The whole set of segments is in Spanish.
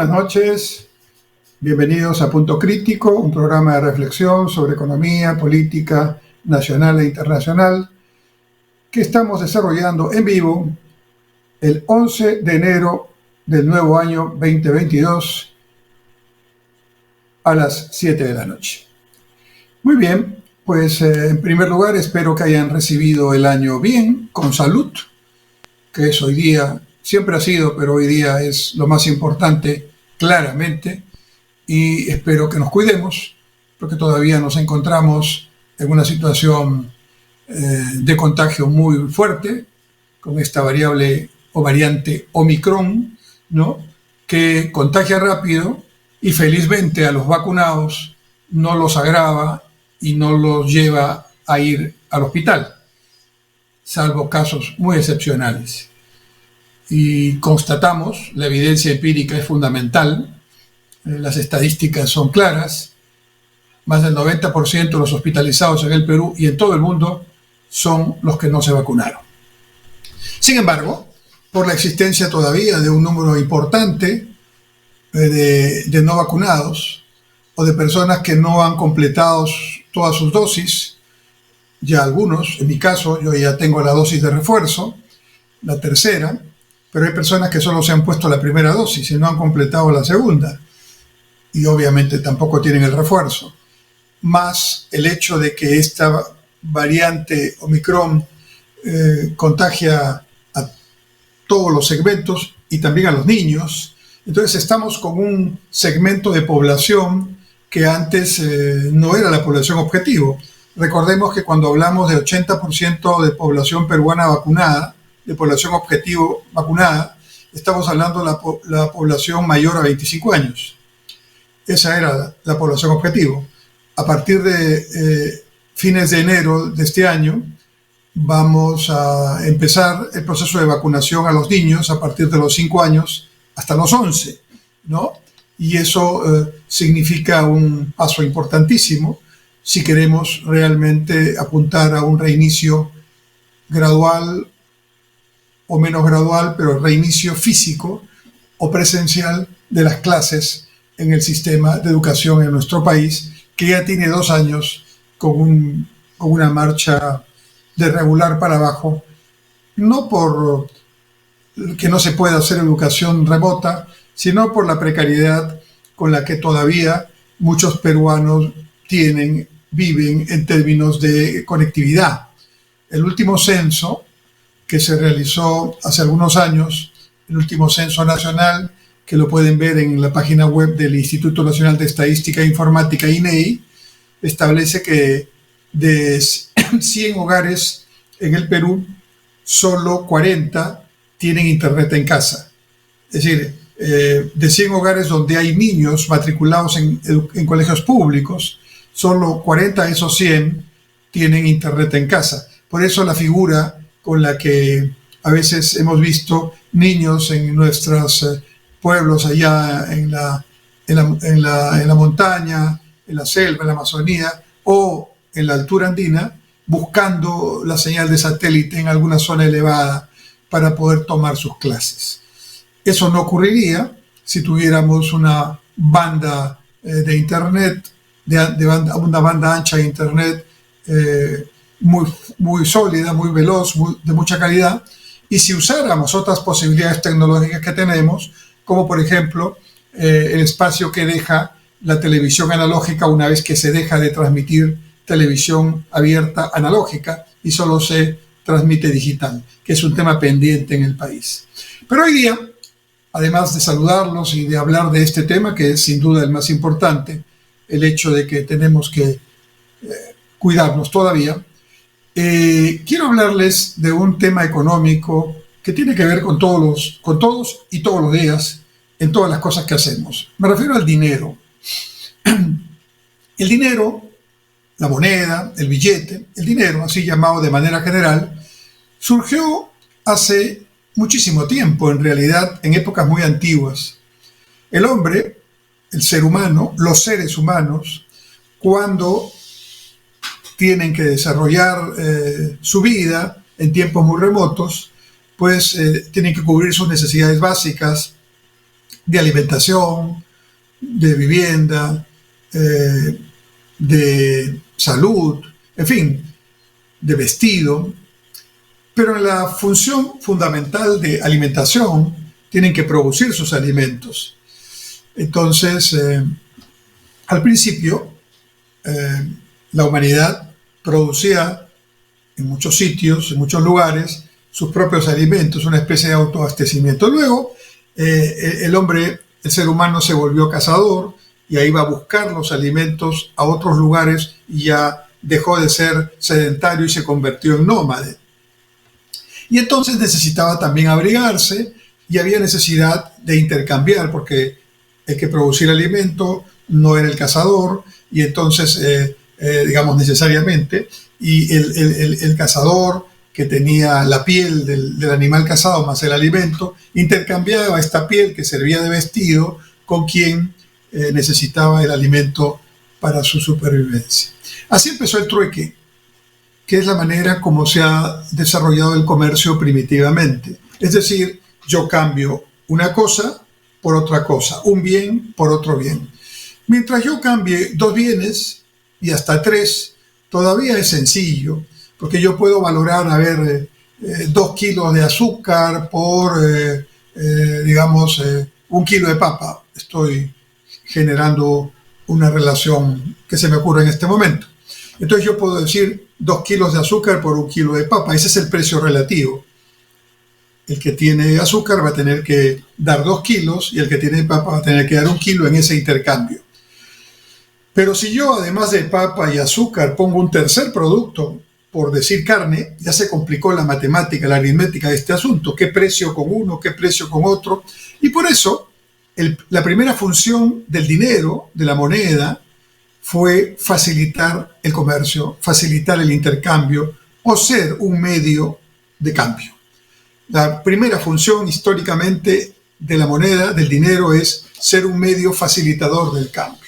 buenas noches. Bienvenidos a Punto Crítico, un programa de reflexión sobre economía, política nacional e internacional que estamos desarrollando en vivo el 11 de enero del nuevo año 2022 a las 7 de la noche. Muy bien, pues en primer lugar espero que hayan recibido el año bien, con salud, que es hoy día, siempre ha sido, pero hoy día es lo más importante, claramente, y espero que nos cuidemos, porque todavía nos encontramos en una situación de contagio muy fuerte, con esta variable o variante Omicron, ¿no?, que contagia rápido y felizmente a los vacunados no los agrava y no los lleva a ir al hospital, salvo casos muy excepcionales. Y constatamos, la evidencia empírica es fundamental, las estadísticas son claras, más del 90% de los hospitalizados en el Perú y en todo el mundo son los que no se vacunaron. Sin embargo, por la existencia todavía de un número importante de no vacunados o de personas que no han completado todas sus dosis, ya algunos, en mi caso, yo ya tengo la dosis de refuerzo, la tercera, pero hay personas que solo se han puesto la primera dosis y no han completado la segunda, y obviamente tampoco tienen el refuerzo. Más el hecho de que esta variante Omicron contagia a todos los segmentos y también a los niños. Entonces estamos con un segmento de población que antes no era la población objetivo. Recordemos que cuando hablamos de 80% de población peruana vacunada, de población objetivo vacunada, estamos hablando de la población mayor a 25 años. Esa era la población objetivo. A partir de fines de enero de este año, vamos a empezar el proceso de vacunación a los niños a partir de los 5 años hasta los 11, ¿no? Y eso significa un paso importantísimo si queremos realmente apuntar a un reinicio gradual o menos gradual, pero reinicio físico o presencial de las clases en el sistema de educación en nuestro país, que ya tiene 2 años con una marcha de regular para abajo, no por que no se pueda hacer educación remota, sino por la precariedad con la que todavía muchos peruanos viven en términos de conectividad. El último censo que se realizó hace algunos años, el último censo nacional, que lo pueden ver en la página web del Instituto Nacional de Estadística e Informática, INEI, establece que de 100 hogares en el Perú, solo 40 tienen internet en casa. Es decir, de 100 hogares donde hay niños matriculados en colegios públicos, solo 40 de esos 100 tienen internet en casa. Por eso la figura con la que a veces hemos visto niños en nuestros pueblos allá en la montaña, en la selva, en la Amazonía o en la altura andina, buscando la señal de satélite en alguna zona elevada para poder tomar sus clases. Eso no ocurriría si tuviéramos una banda de internet, una banda ancha de internet muy sólida, muy veloz, de mucha calidad, y si usáramos otras posibilidades tecnológicas que tenemos, como por ejemplo el espacio que deja la televisión analógica una vez que se deja de transmitir televisión abierta analógica y solo se transmite digital, que es un tema pendiente en el país. Pero hoy día, además de saludarlos y de hablar de este tema, que es sin duda el más importante, el hecho de que tenemos que cuidarnos todavía, quiero hablarles de un tema económico que tiene que ver con todos y todos los días, en todas las cosas que hacemos. Me refiero al dinero. El dinero, la moneda, el billete, el dinero, así llamado de manera general, surgió hace muchísimo tiempo, en realidad, en épocas muy antiguas. El hombre, el ser humano, los seres humanos, cuando tienen que desarrollar su vida en tiempos muy remotos, pues tienen que cubrir sus necesidades básicas de alimentación, de vivienda, de salud, en fin, de vestido. Pero en la función fundamental de alimentación tienen que producir sus alimentos. Entonces, al principio, la humanidad producía en muchos sitios, en muchos lugares, sus propios alimentos, una especie de autoabastecimiento. Luego, el ser humano se volvió cazador y ahí va a buscar los alimentos a otros lugares y ya dejó de ser sedentario y se convirtió en nómade. Y entonces necesitaba también abrigarse y había necesidad de intercambiar porque el que producía el alimento no era el cazador y entonces, digamos necesariamente, y el cazador que tenía la piel del animal cazado más el alimento, intercambiaba esta piel que servía de vestido con quien necesitaba el alimento para su supervivencia. Así empezó el trueque, que es la manera como se ha desarrollado el comercio primitivamente. Es decir, yo cambio una cosa por otra cosa, un bien por otro bien. Mientras yo cambie dos bienes y hasta tres, todavía es sencillo, porque yo puedo valorar, 2 kilos de azúcar por, digamos, 1 kilo de papa. Estoy generando una relación que se me ocurre en este momento. Entonces yo puedo decir 2 kilos de azúcar por 1 kilo de papa. Ese es el precio relativo. El que tiene azúcar va a tener que dar 2 kilos y el que tiene papa va a tener que dar 1 kilo en ese intercambio. Pero si yo, además de papa y azúcar, pongo un tercer producto, por decir carne, ya se complicó la matemática, la aritmética de este asunto. ¿Qué precio con uno? ¿Qué precio con otro? Y por eso, la primera función del dinero, de la moneda, fue facilitar el comercio, facilitar el intercambio o ser un medio de cambio. La primera función históricamente de la moneda, del dinero, es ser un medio facilitador del cambio.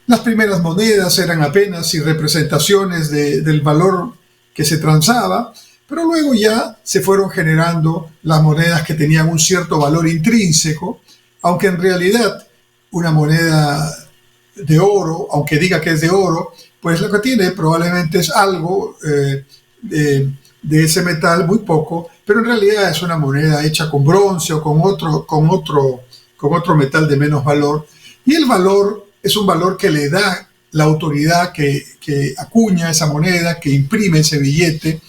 Las primeras monedas eran apenas representaciones del valor que se transaba, pero luego ya se fueron generando las monedas que tenían un cierto valor intrínseco, aunque en realidad una moneda de oro, aunque diga que es de oro, pues lo que tiene probablemente es algo de ese metal, muy poco, pero en realidad es una moneda hecha con bronce o con otro metal de menos valor, y el valor es un valor que le da la autoridad que acuña esa moneda, que imprime ese billete.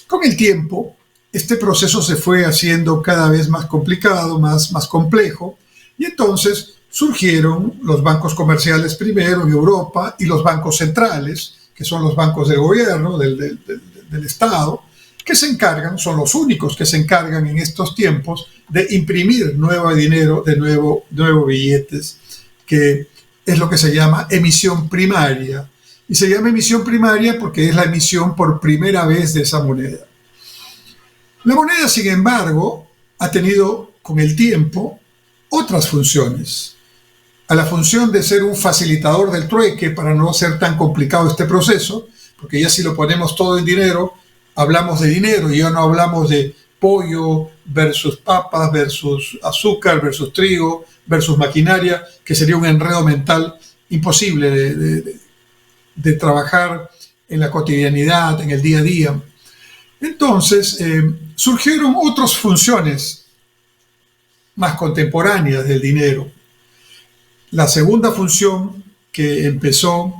Con el tiempo, este proceso se fue haciendo cada vez más complicado, más complejo, y entonces surgieron los bancos comerciales primero en Europa y los bancos centrales, que son los bancos del gobierno, del Estado, que se encargan, son los únicos que se encargan en estos tiempos de imprimir nuevo dinero, de nuevo billetes, que es lo que se llama emisión primaria. Y se llama emisión primaria porque es la emisión por primera vez de esa moneda. La moneda, sin embargo, ha tenido con el tiempo otras funciones. A la función de ser un facilitador del trueque para no hacer tan complicado este proceso, porque ya si lo ponemos todo en dinero, hablamos de dinero y ya no hablamos de pollo versus papas versus azúcar versus trigo versus maquinaria, que sería un enredo mental imposible de trabajar en la cotidianidad, en el día a día. Entonces, surgieron otras funciones más contemporáneas del dinero. La segunda función que empezó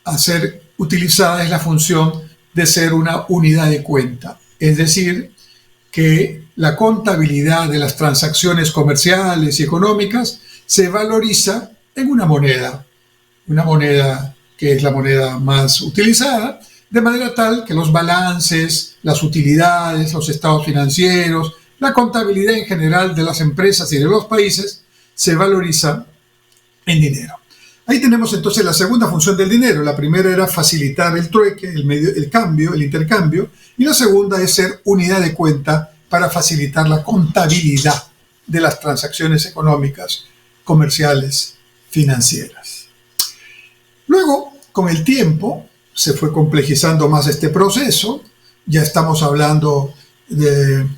a ser utilizada es la función de ser una unidad de cuenta, es decir, que la contabilidad de las transacciones comerciales y económicas se valoriza en una moneda que es la moneda más utilizada, de manera tal que los balances, las utilidades, los estados financieros, la contabilidad en general de las empresas y de los países se valoriza en dinero. Ahí tenemos entonces la segunda función del dinero. La primera era facilitar el trueque, el cambio, el intercambio, y la segunda es ser unidad de cuenta para facilitar la contabilidad de las transacciones económicas, comerciales, financieras. Luego, con el tiempo, se fue complejizando más este proceso. Ya estamos hablando del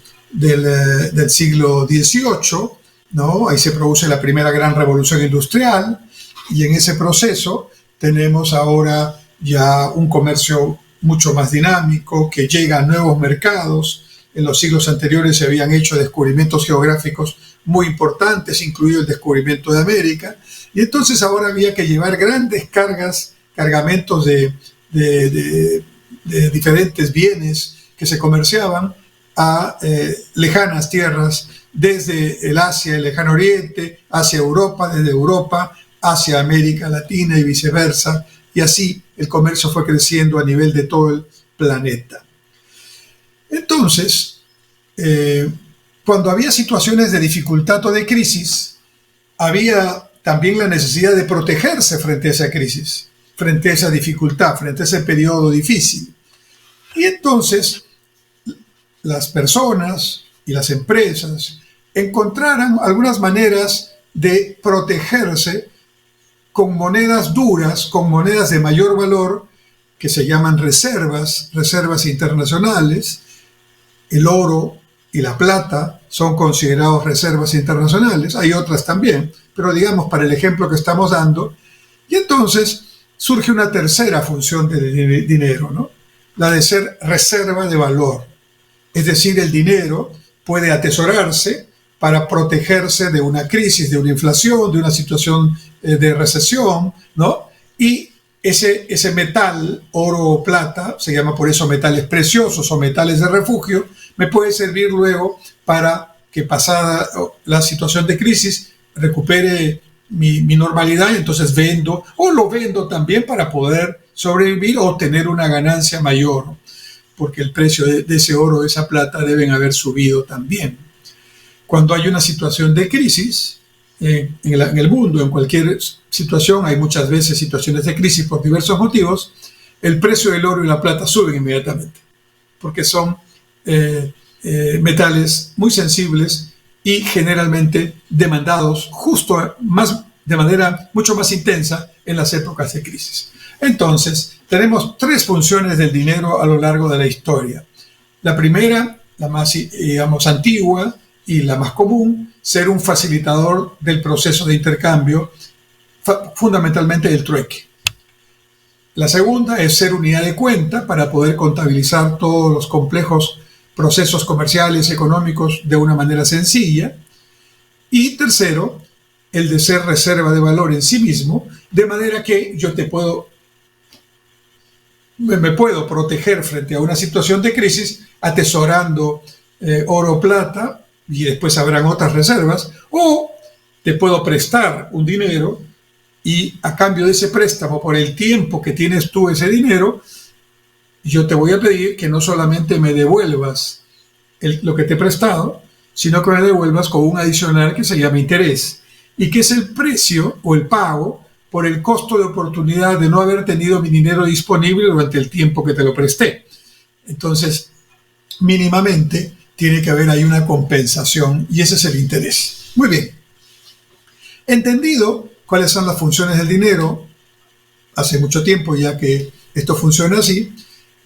siglo XVIII, ¿no? Ahí se produce la primera gran revolución industrial y en ese proceso tenemos ahora ya un comercio mucho más dinámico que llega a nuevos mercados. En los siglos anteriores se habían hecho descubrimientos geográficos muy importantes, incluido el descubrimiento de América, y entonces ahora había que llevar grandes cargamentos de diferentes bienes que se comerciaban a lejanas tierras, desde el Asia, el lejano oriente, hacia Europa, desde Europa hacia América Latina y viceversa, y así el comercio fue creciendo a nivel de todo el planeta. Entonces, cuando había situaciones de dificultad o de crisis, había también la necesidad de protegerse frente a esa crisis, frente a esa dificultad, frente a ese periodo difícil. Y entonces las personas y las empresas encontraran algunas maneras de protegerse con monedas duras, con monedas de mayor valor, que se llaman reservas internacionales. El oro y la plata son considerados reservas internacionales, hay otras también, pero digamos para el ejemplo que estamos dando. Y entonces surge una tercera función del dinero, ¿no? La de ser reserva de valor. Es decir, el dinero puede atesorarse para protegerse de una crisis, de una inflación, de una situación de recesión, ¿no? Y ese metal, oro o plata, se llama por eso metales preciosos o metales de refugio, me puede servir luego para que pasada la situación de crisis recupere mi normalidad, y entonces vendo, o lo vendo también para poder sobrevivir o tener una ganancia mayor, porque el precio de ese oro, de esa plata deben haber subido también. Cuando hay una situación de crisis en el mundo, en cualquier situación, hay muchas veces situaciones de crisis por diversos motivos, el precio del oro y la plata suben inmediatamente, porque son metales muy sensibles y generalmente demandados de manera mucho más intensa en las épocas de crisis. Entonces, tenemos tres funciones del dinero a lo largo de la historia. La primera, la más, digamos, antigua y la más común, ser un facilitador del proceso de intercambio, fundamentalmente el trueque. La segunda es ser unidad de cuenta para poder contabilizar todos los complejos procesos comerciales y económicos de una manera sencilla. Y tercero, el de ser reserva de valor en sí mismo, de manera que yo me puedo proteger frente a una situación de crisis atesorando oro o plata, y después habrán otras reservas, o te puedo prestar un dinero y a cambio de ese préstamo, por el tiempo que tienes tú ese dinero, yo te voy a pedir que no solamente me devuelvas lo que te he prestado, sino que me devuelvas con un adicional que se llama interés, y que es el precio o el pago por el costo de oportunidad de no haber tenido mi dinero disponible durante el tiempo que te lo presté. Entonces, mínimamente tiene que haber ahí una compensación, y ese es el interés. Muy bien. Entendido cuáles son las funciones del dinero, hace mucho tiempo ya que esto funciona así,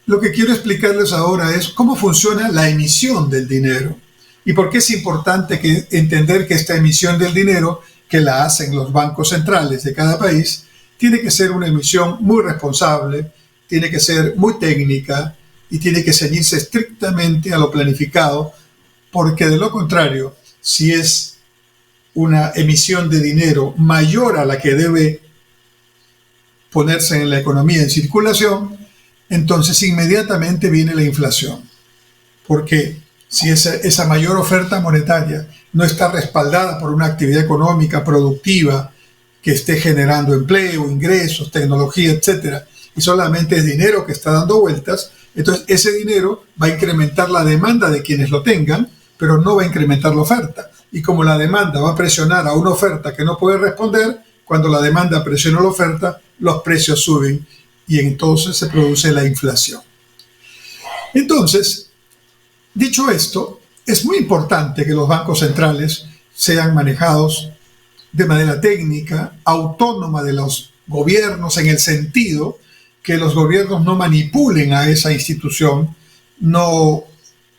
lo que quiero explicarles ahora es cómo funciona la emisión del dinero y por qué es importante entender que esta emisión del dinero, que la hacen los bancos centrales de cada país, tiene que ser una emisión muy responsable, tiene que ser muy técnica y tiene que ceñirse estrictamente a lo planificado, porque de lo contrario, si es una emisión de dinero mayor a la que debe ponerse en la economía en circulación, entonces inmediatamente viene la inflación. Porque si esa mayor oferta monetaria no está respaldada por una actividad económica productiva que esté generando empleo, ingresos, tecnología, etcétera, y solamente es dinero que está dando vueltas, entonces ese dinero va a incrementar la demanda de quienes lo tengan, pero no va a incrementar la oferta. Y como la demanda va a presionar a una oferta que no puede responder, cuando la demanda presiona la oferta, los precios suben y entonces se produce la inflación. Entonces, dicho esto, es muy importante que los bancos centrales sean manejados de manera técnica, autónoma de los gobiernos, en el sentido que los gobiernos no manipulen a esa institución, no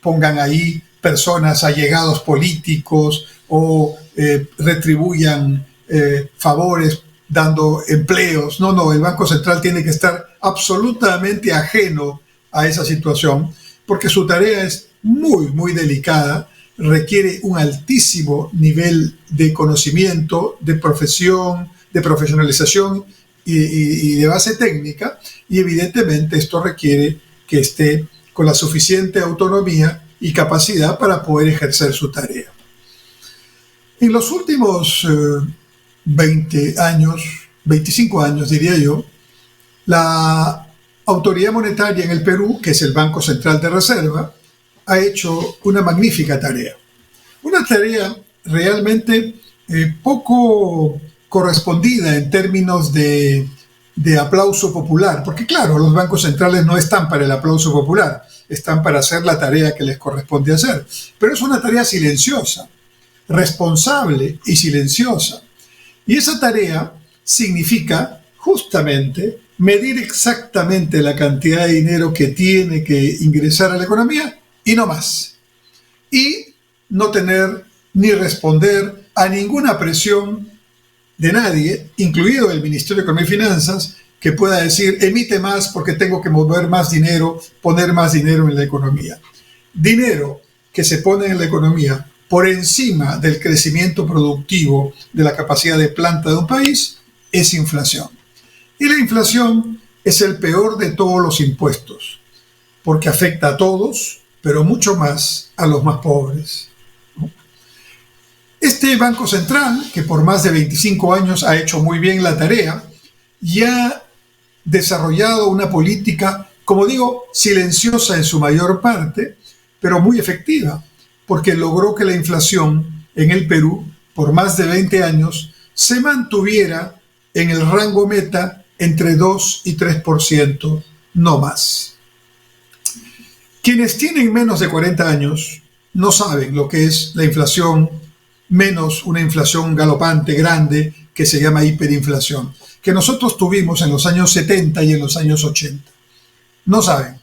pongan ahí personas allegados políticos o retribuyan favores dando empleos. No, el Banco Central tiene que estar absolutamente ajeno a esa situación, porque su tarea es muy, muy delicada, requiere un altísimo nivel de conocimiento, de profesión, de profesionalización y de base técnica, y evidentemente esto requiere que esté con la suficiente autonomía y capacidad para poder ejercer su tarea. En los últimos 20 años, 25 años diría yo, la autoridad monetaria en el Perú, que es el Banco Central de Reserva, ha hecho una magnífica tarea. Una tarea realmente poco correspondida en términos de aplauso popular, porque claro, los bancos centrales no están para el aplauso popular, están para hacer la tarea que les corresponde hacer, pero es una tarea silenciosa, responsable y silenciosa. Y esa tarea significa justamente medir exactamente la cantidad de dinero que tiene que ingresar a la economía y no más. Y no tener ni responder a ninguna presión de nadie, incluido el Ministerio de Economía y Finanzas, que pueda decir, emite más porque tengo que mover más dinero, poner más dinero en la economía. Dinero que se pone en la economía por encima del crecimiento productivo de la capacidad de planta de un país es inflación. Y la inflación es el peor de todos los impuestos, porque afecta a todos, pero mucho más a los más pobres. Este Banco Central, que por más de 25 años ha hecho muy bien la tarea y ha desarrollado una política, como digo, silenciosa en su mayor parte, pero muy efectiva, porque logró que la inflación en el Perú, por más de 20 años, se mantuviera en el rango meta entre 2 y 3%, no más. Quienes tienen menos de 40 años no saben lo que es la inflación, menos una inflación galopante, grande, que se llama hiperinflación, que nosotros tuvimos en los años 70 y en los años 80. No saben.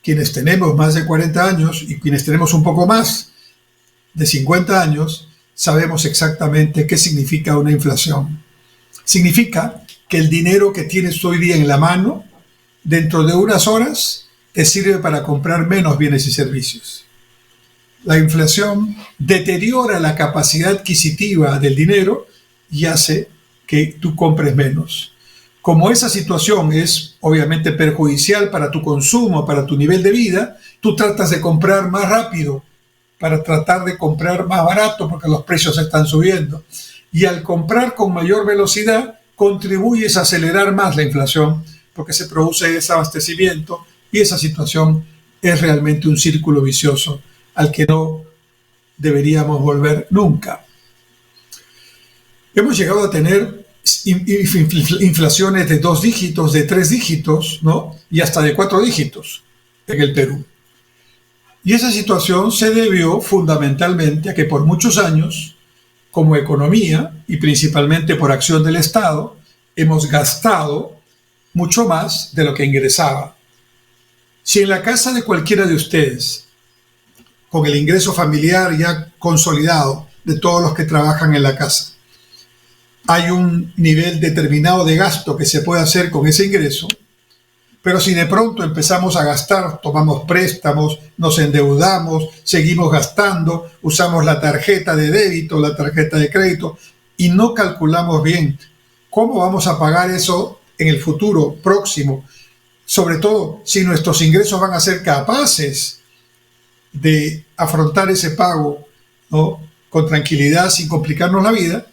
Quienes tenemos más de 40 años y quienes tenemos un poco más de 50 años, sabemos exactamente qué significa una inflación. Significa que el dinero que tienes hoy día en la mano, dentro de unas horas, te sirve para comprar menos bienes y servicios. La inflación deteriora la capacidad adquisitiva del dinero y hace que tú compres menos. Como esa situación es obviamente perjudicial para tu consumo, para tu nivel de vida, tú tratas de comprar más rápido para tratar de comprar más barato porque los precios están subiendo. Y al comprar con mayor velocidad, contribuyes a acelerar más la inflación porque se produce desabastecimiento y esa situación es realmente un círculo vicioso al que no deberíamos volver nunca. Hemos llegado a tener inflaciones de 2 dígitos, de 3 dígitos, ¿no? Y hasta de 4 dígitos en el Perú. Y esa situación se debió fundamentalmente a que por muchos años, como economía y principalmente por acción del Estado, hemos gastado mucho más de lo que ingresaba. Si en la casa de cualquiera de ustedes, con el ingreso familiar ya consolidado de todos los que trabajan en la casa, hay un nivel determinado de gasto que se puede hacer con ese ingreso, pero si de pronto empezamos a gastar, tomamos préstamos, nos endeudamos, seguimos gastando, usamos la tarjeta de débito, la tarjeta de crédito y no calculamos bien cómo vamos a pagar eso en el futuro próximo, sobre todo si nuestros ingresos van a ser capaces de afrontar ese pago, ¿no?, con tranquilidad, sin complicarnos la vida.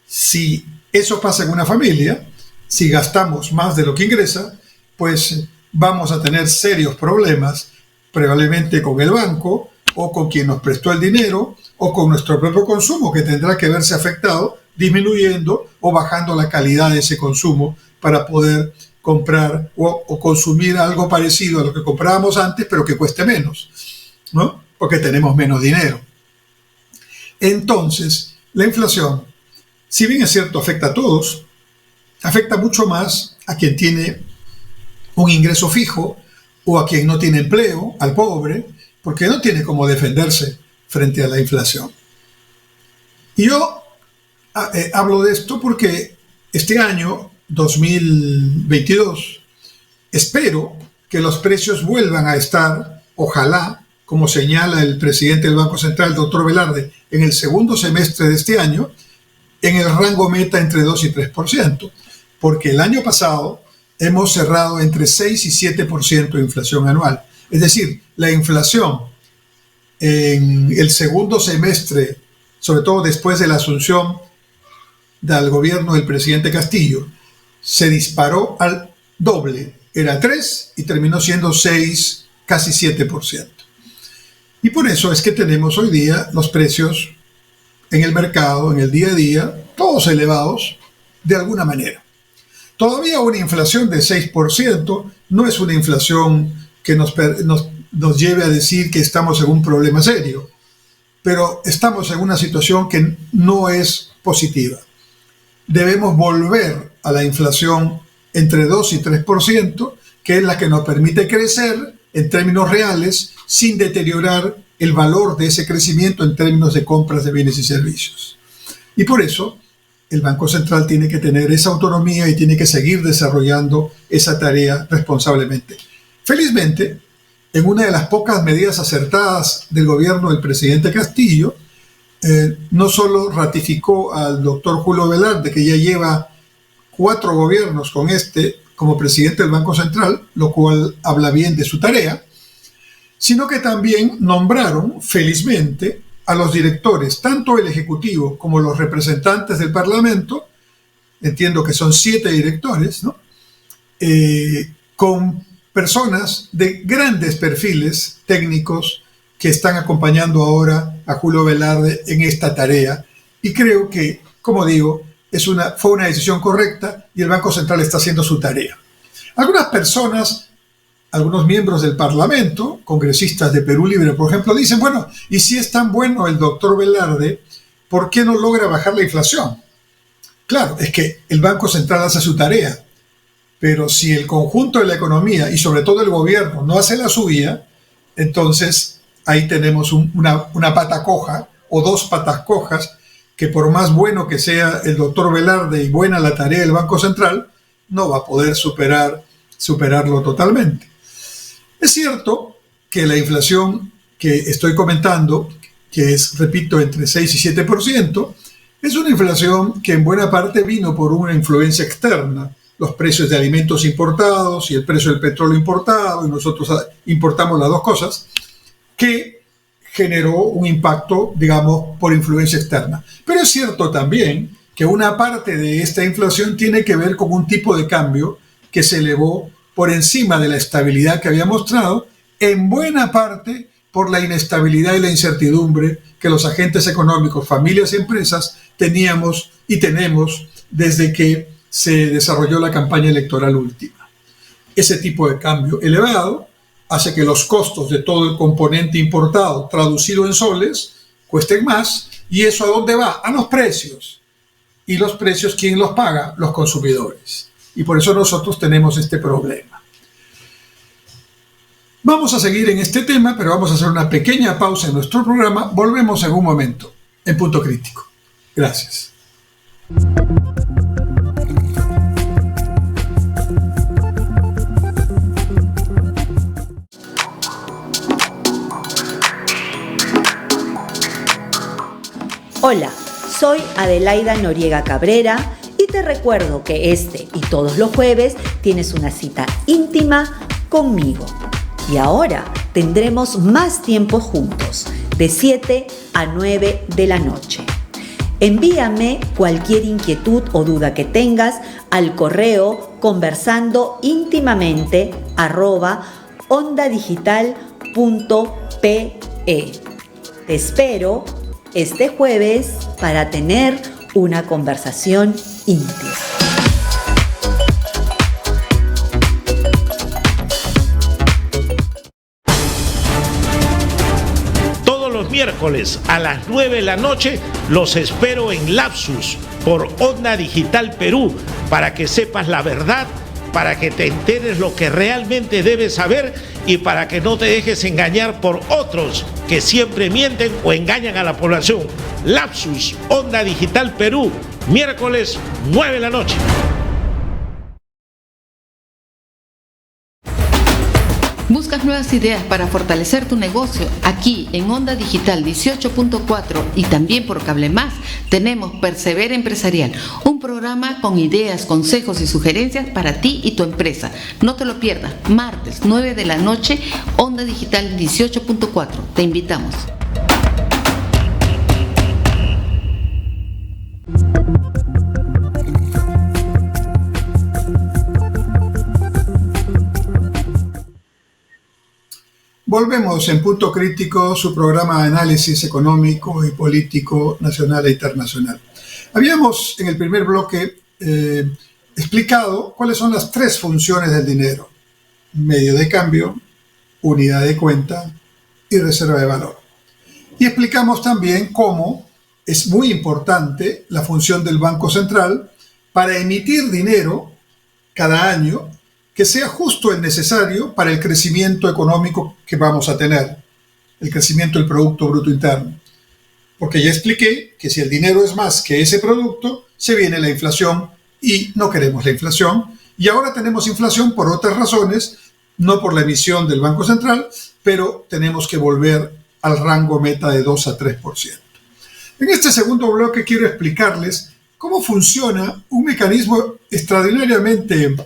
Si eso pasa en una familia, si gastamos más de lo que ingresa, pues vamos a tener serios problemas, probablemente con el banco o con quien nos prestó el dinero o con nuestro propio consumo, que tendrá que verse afectado, disminuyendo o bajando la calidad de ese consumo para poder comprar o consumir algo parecido a lo que comprábamos antes, pero que cueste menos, ¿no? Porque tenemos menos dinero. Entonces, la inflación, si bien es cierto, afecta a todos, afecta mucho más a quien tiene un ingreso fijo o a quien no tiene empleo, al pobre, porque no tiene cómo defenderse frente a la inflación. Y yo hablo de esto porque este año, 2022, espero que los precios vuelvan a estar, ojalá, como señala el presidente del Banco Central, el doctor Velarde, en el segundo semestre de este año, en el rango meta entre 2 y 3%, porque el año pasado hemos cerrado entre 6 y 7% de inflación anual. Es decir, la inflación en el segundo semestre, sobre todo después de la asunción del gobierno del presidente Castillo, se disparó al doble. Era 3 y terminó siendo 6, casi 7%. Y por eso es que tenemos hoy día los precios en el mercado, en el día a día, todos elevados de alguna manera. Todavía una inflación de 6% no es una inflación que nos lleve a decir que estamos en un problema serio, pero estamos en una situación que no es positiva. Debemos volver a la inflación entre 2 y 3%, que es la que nos permite crecer en términos reales sin deteriorar el valor de ese crecimiento en términos de compras de bienes y servicios. Y por eso el Banco Central tiene que tener esa autonomía y tiene que seguir desarrollando esa tarea responsablemente. Felizmente, en una de las pocas medidas acertadas del gobierno del presidente Castillo, no solo ratificó al doctor Julio Velarde, que ya lleva 4 gobiernos con como presidente del Banco Central, lo cual habla bien de su tarea, sino que también nombraron, felizmente, a los directores, tanto el Ejecutivo como los representantes del Parlamento, entiendo que son 7 directores, ¿no? Con personas de grandes perfiles técnicos que están acompañando ahora a Julio Velarde en esta tarea. Y creo que, como digo, fue una decisión correcta y el Banco Central está haciendo su tarea. Algunas personas, algunos miembros del Parlamento, congresistas de Perú Libre, por ejemplo, dicen, bueno, y si es tan bueno el doctor Velarde, ¿por qué no logra bajar la inflación? Claro, es que el Banco Central hace su tarea, pero si el conjunto de la economía y sobre todo el gobierno no hace la suya, entonces ahí tenemos una pata coja o 2 patas cojas que por más bueno que sea el doctor Velarde y buena la tarea del Banco Central, no va a poder superarlo totalmente. Es cierto que la inflación que estoy comentando, que es, repito, entre 6 y 7%, es una inflación que en buena parte vino por una influencia externa, los precios de alimentos importados y el precio del petróleo importado, y nosotros importamos las dos cosas, que generó un impacto, digamos, por influencia externa. Pero es cierto también que una parte de esta inflación tiene que ver con un tipo de cambio que se elevó por encima de la estabilidad que había mostrado, en buena parte por la inestabilidad y la incertidumbre que los agentes económicos, familias y empresas teníamos y tenemos desde que se desarrolló la campaña electoral última. Ese tipo de cambio elevado hace que los costos de todo el componente importado traducido en soles cuesten más. ¿Y eso a dónde va? A los precios. ¿Y los precios quién los paga? Los consumidores. Y por eso nosotros tenemos este problema. Vamos a seguir en este tema, pero vamos a hacer una pequeña pausa en nuestro programa. Volvemos en un momento, en Punto Crítico. Gracias. Hola, soy Adelaida Noriega Cabrera y te recuerdo que este y todos los jueves tienes una cita íntima conmigo. Y ahora tendremos más tiempo juntos, de 7 a 9 de la noche. Envíame cualquier inquietud o duda que tengas al correo conversando@ondadigital.pe. Te espero este jueves para tener una conversación íntima. Todos los miércoles a las 9 de la noche los espero en Lapsus por Onda Digital Perú para que sepas la verdad, para que te enteres lo que realmente debes saber y para que no te dejes engañar por otros que siempre mienten o engañan a la población. Lapsus, Onda Digital Perú, miércoles 9 de la noche. ¿Buscas nuevas ideas para fortalecer tu negocio? Aquí en Onda Digital 18.4 y también por Cable Más tenemos Persevera Empresarial, un programa con ideas, consejos y sugerencias para ti y tu empresa. No te lo pierdas, martes 9 de la noche, Onda Digital 18.4. Te invitamos. Volvemos en Punto Crítico, su programa de análisis económico y político nacional e internacional. Habíamos en el primer bloque explicado cuáles son las tres funciones del dinero: medio de cambio, unidad de cuenta y reserva de valor. Y explicamos también cómo es muy importante la función del Banco Central para emitir dinero cada año que sea justo el necesario para el crecimiento económico que vamos a tener, el crecimiento del Producto Bruto Interno. Porque ya expliqué que si el dinero es más que ese producto, se viene la inflación y no queremos la inflación. Y ahora tenemos inflación por otras razones, no por la emisión del Banco Central, pero tenemos que volver al rango meta de 2 a 3%. En este segundo bloque quiero explicarles cómo funciona un mecanismo extraordinariamente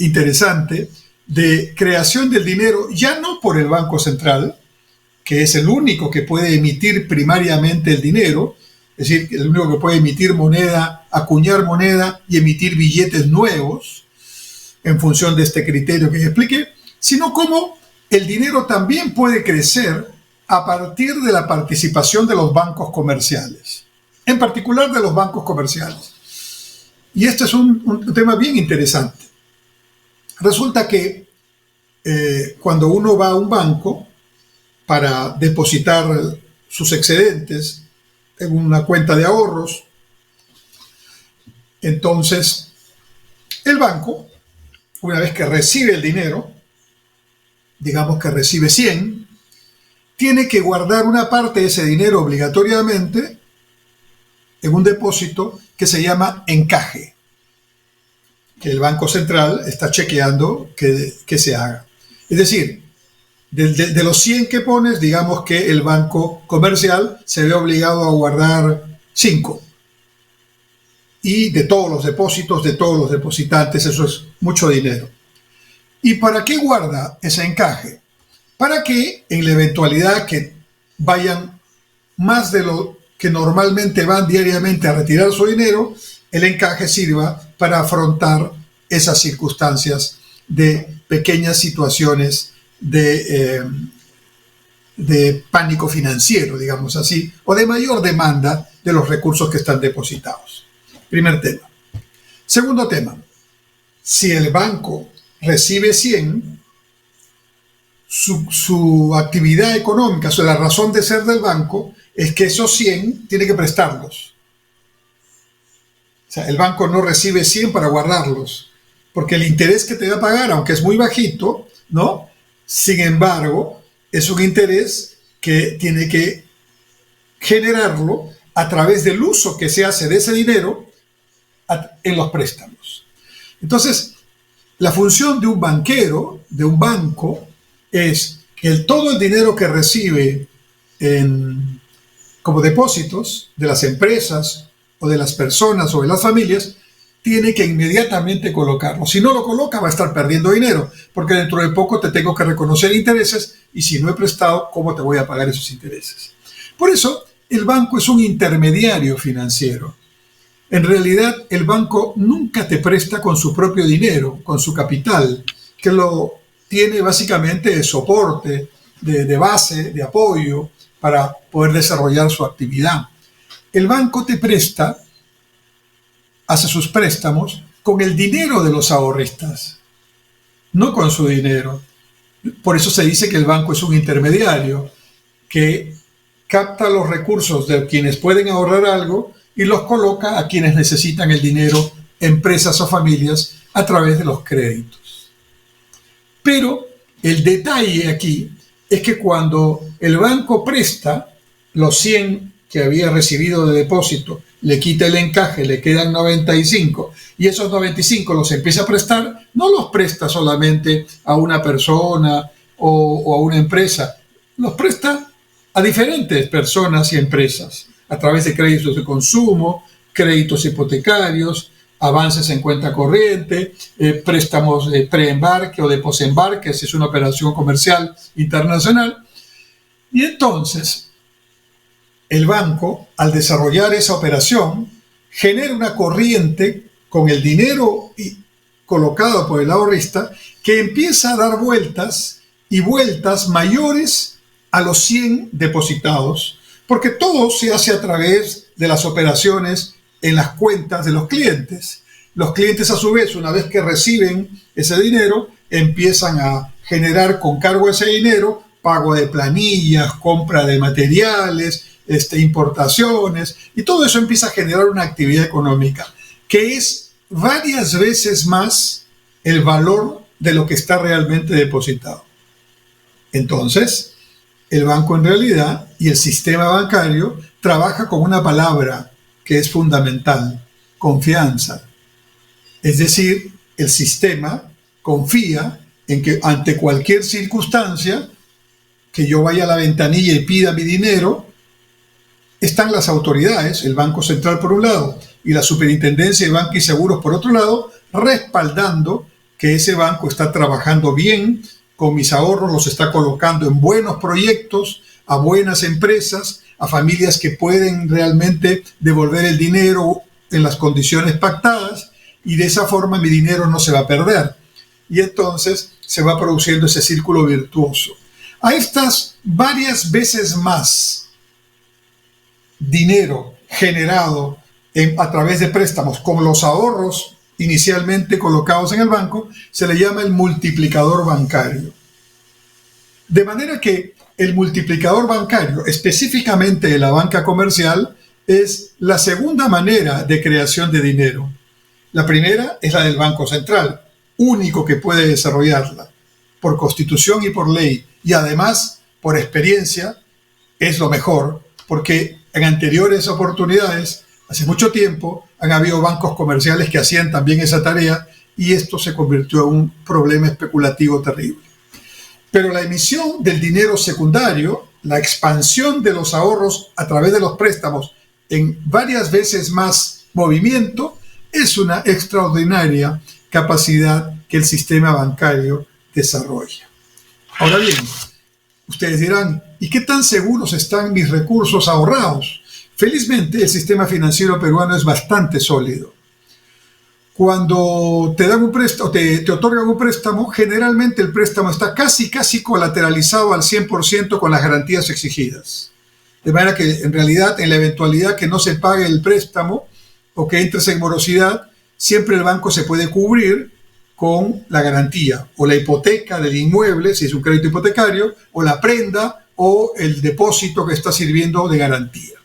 interesante de creación del dinero, ya no por el Banco Central, que es el único que puede emitir primariamente el dinero, es decir, el único que puede emitir moneda, acuñar moneda y emitir billetes nuevos en función de este criterio que ya expliqué, sino cómo el dinero también puede crecer a partir de la participación de los bancos comerciales, en particular de los bancos comerciales. Y este es un tema bien interesante. Resulta que cuando uno va a un banco para depositar sus excedentes en una cuenta de ahorros, entonces el banco, una vez que recibe el dinero, digamos que recibe 100, tiene que guardar una parte de ese dinero obligatoriamente en un depósito que se llama encaje, que el Banco Central está chequeando que se haga. Es decir, de los 100 que pones, digamos que el banco comercial se ve obligado a guardar 5. Y de todos los depósitos, de todos los depositantes, eso es mucho dinero. ¿Y para qué guarda ese encaje? Para que en la eventualidad que vayan más de lo que normalmente van diariamente a retirar su dinero, el encaje sirva para afrontar esas circunstancias de pequeñas situaciones de pánico financiero, digamos así, o de mayor demanda de los recursos que están depositados. Primer tema. Segundo tema. Si el banco recibe 100, su actividad económica, la razón de ser del banco, es que esos 100 tiene que prestarlos. O sea, el banco no recibe 100 para guardarlos, porque el interés que te va a pagar, aunque es muy bajito, ¿no? Sin embargo, es un interés que tiene que generarlo a través del uso que se hace de ese dinero en los préstamos. Entonces, la función de un banquero, de un banco, es que todo el dinero que recibe como depósitos de las empresas o de las personas o de las familias, tiene que inmediatamente colocarlo. Si no lo coloca, va a estar perdiendo dinero, porque dentro de poco te tengo que reconocer intereses, y si no he prestado, ¿cómo te voy a pagar esos intereses? Por eso, el banco es un intermediario financiero. En realidad, el banco nunca te presta con su propio dinero, con su capital, que lo tiene básicamente de soporte, de base, de apoyo, para poder desarrollar su actividad. El banco te presta, hace sus préstamos con el dinero de los ahorristas, no con su dinero. Por eso se dice que el banco es un intermediario que capta los recursos de quienes pueden ahorrar algo y los coloca a quienes necesitan el dinero, empresas o familias, a través de los créditos. Pero El detalle aquí es que cuando el banco presta los 100 que había recibido de depósito, le quita el encaje, le quedan 95 y esos 95 los empieza a prestar, no los presta solamente a una persona o a una empresa, los presta a diferentes personas y empresas a través de créditos de consumo, créditos hipotecarios, avances en cuenta corriente, préstamos de preembarque o de posembarque, si es una operación comercial internacional. Y entonces, el banco, al desarrollar esa operación, genera una corriente con el dinero colocado por el ahorrista que empieza a dar vueltas y vueltas mayores a los 100 depositados, porque todo se hace a través de las operaciones en las cuentas de los clientes. Los clientes, a su vez, una vez que reciben ese dinero, empiezan a generar con cargo a ese dinero pago de planillas, compra de materiales, importaciones, y todo eso empieza a generar una actividad económica que es varias veces más el valor de lo que está realmente depositado. Entonces, el banco en realidad y el sistema bancario trabaja con una palabra que es fundamental: confianza. Es decir, el sistema confía en que ante cualquier circunstancia que yo vaya a la ventanilla y pida mi dinero, están las autoridades, el Banco Central por un lado y la Superintendencia de Banca y Seguros por otro lado, respaldando que ese banco está trabajando bien con mis ahorros, los está colocando en buenos proyectos, a buenas empresas, a familias que pueden realmente devolver el dinero en las condiciones pactadas, y de esa forma mi dinero no se va a perder. Y entonces se va produciendo ese círculo virtuoso. A estas varias veces más dinero generado a través de préstamos con los ahorros inicialmente colocados en el banco, se le llama el multiplicador bancario. De manera que el multiplicador bancario, específicamente de la banca comercial, es la segunda manera de creación de dinero. La primera es la del Banco Central, único que puede desarrollarla, por constitución y por ley, y además, por experiencia, es lo mejor, porque en anteriores oportunidades, hace mucho tiempo, han habido bancos comerciales que hacían también esa tarea, y esto se convirtió en un problema especulativo terrible. Pero la emisión del dinero secundario, la expansión de los ahorros a través de los préstamos en varias veces más movimiento, es una extraordinaria capacidad que el sistema bancario desarrolla. Ahora bien, ustedes dirán, ¿y qué tan seguros están mis recursos ahorrados? Felizmente, el sistema financiero peruano es bastante sólido. Cuando te dan un préstamo, te otorgan un préstamo, generalmente el préstamo está casi colateralizado al 100% con las garantías exigidas. De manera que, en realidad, en la eventualidad que no se pague el préstamo o que entres en morosidad, siempre el banco se puede cubrir con la garantía o la hipoteca del inmueble, si es un crédito hipotecario, o la prenda o el depósito que está sirviendo de garantía.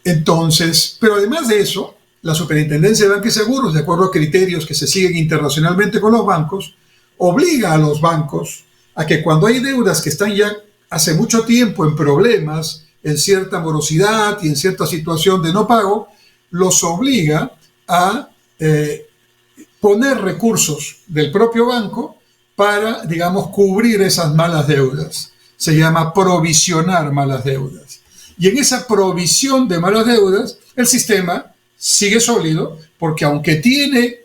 Entonces, pero además de eso, la Superintendencia de Banca y Seguros, de acuerdo a criterios que se siguen internacionalmente con los bancos, obliga a los bancos a que cuando hay deudas que están ya hace mucho tiempo en problemas, en cierta morosidad y en cierta situación de no pago, los obliga a poner recursos del propio banco para, digamos, cubrir esas malas deudas. Se llama provisionar malas deudas. Y en esa provisión de malas deudas, el sistema sigue sólido, porque aunque tiene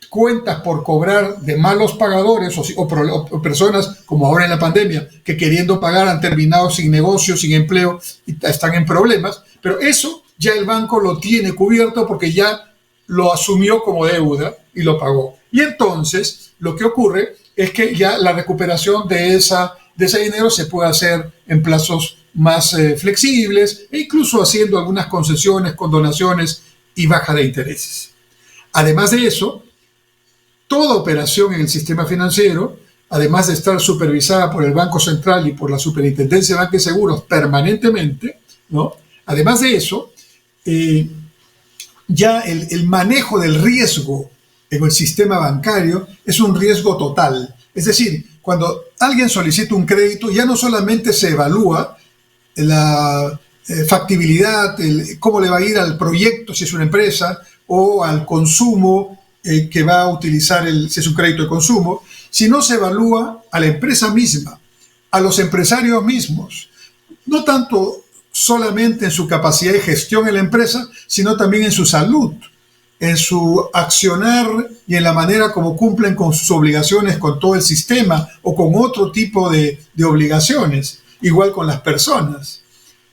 cuentas por cobrar de malos pagadores o personas, como ahora en la pandemia, que queriendo pagar han terminado sin negocio, sin empleo y están en problemas, pero eso ya el banco lo tiene cubierto porque ya lo asumió como deuda y lo pagó. Y entonces lo que ocurre es que ya la recuperación de ese dinero se puede hacer en plazos más flexibles e incluso haciendo algunas concesiones, condonaciones y baja de intereses. Además de eso, toda operación en el sistema financiero, además de estar supervisada por el Banco Central y por la Superintendencia de Banca y Seguros permanentemente, ¿no? Además de eso, ya el manejo del riesgo en el sistema bancario es un riesgo total. Es decir, cuando alguien solicita un crédito, ya no solamente se evalúa la factibilidad, cómo le va a ir al proyecto si es una empresa, o al consumo que va a utilizar si es un crédito de consumo, sino se evalúa a la empresa misma, a los empresarios mismos, no tanto solamente en su capacidad de gestión en la empresa, sino también en su salud, en su accionar y en la manera como cumplen con sus obligaciones con todo el sistema o con otro tipo de obligaciones, igual con las personas.